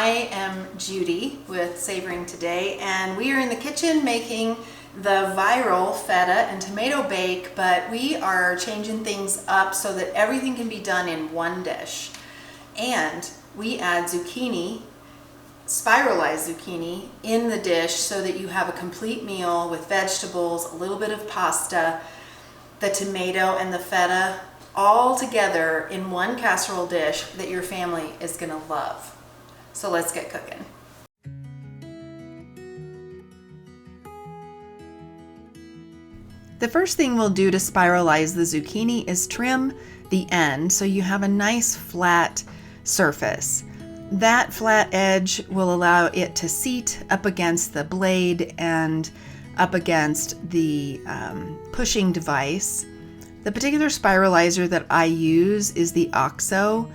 I am Judy with Savoring Today, and we are in the kitchen making the viral feta and tomato bake, but we are changing things up so that everything can be done in one dish. And we add zucchini, spiralized zucchini, in the dish so that you have a complete meal with vegetables, a little bit of pasta, the tomato and the feta all together in one casserole dish that your family is going to love. So let's get cooking. The first thing we'll do to spiralize the zucchini is trim the end so you have a nice flat surface. That flat edge will allow it to seat up against the blade and up against the pushing device. The particular spiralizer that I use is the OXO.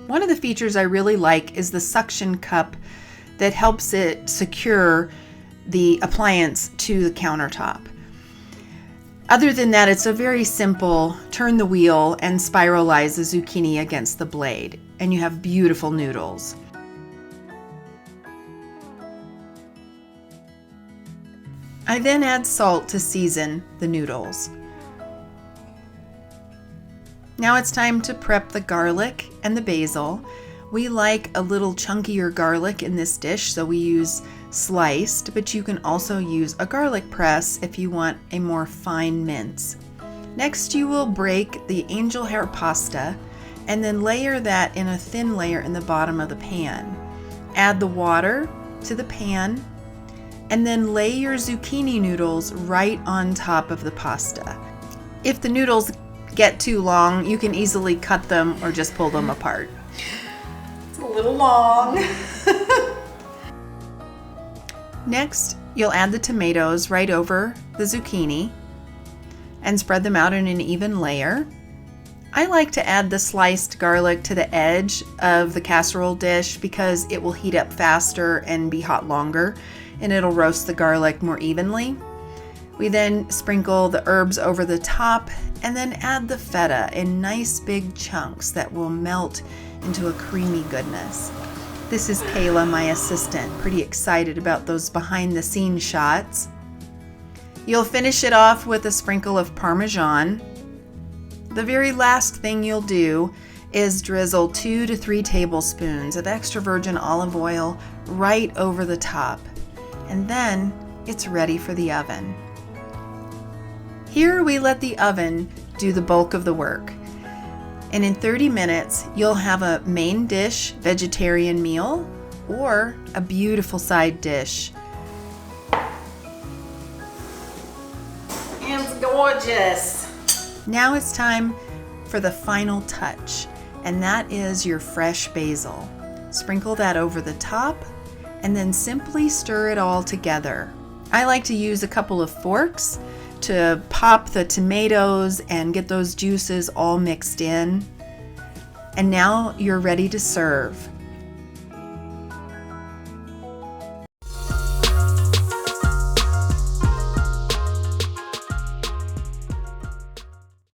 One of the features I really like is the suction cup that helps it secure the appliance to the countertop. Other than that, it's a very simple turn the wheel and spiralize the zucchini against the blade, and you have beautiful noodles. I then add salt to season the noodles. Now it's time to prep the garlic and the basil. We like a little chunkier garlic in this dish, so we use sliced, but you can also use a garlic press if you want a more fine mince. Next, you will break the angel hair pasta and then layer that in a thin layer in the bottom of the pan. Add the water to the pan and then lay your zucchini noodles right on top of the pasta. If the noodles get too long, you can easily cut them or just pull them apart. It's a little long. Next, you'll add the tomatoes right over the zucchini and spread them out in an even layer. I like to add the sliced garlic to the edge of the casserole dish because it will heat up faster and be hot longer, and it'll roast the garlic more evenly. We then sprinkle the herbs over the top and then add the feta in nice big chunks that will melt into a creamy goodness. This is Kayla, my assistant, pretty excited about those behind the scenes shots. You'll finish it off with a sprinkle of parmesan. The very last thing you'll do is drizzle 2 to 3 tablespoons of extra virgin olive oil right over the top. And then it's ready for the oven. Here we let the oven do the bulk of the work. And in 30 minutes, you'll have a main dish vegetarian meal or a beautiful side dish. It's gorgeous. Now it's time for the final touch, and that is your fresh basil. Sprinkle that over the top and then simply stir it all together. I like to use a couple of forks to pop the tomatoes and get those juices all mixed in. And now you're ready to serve.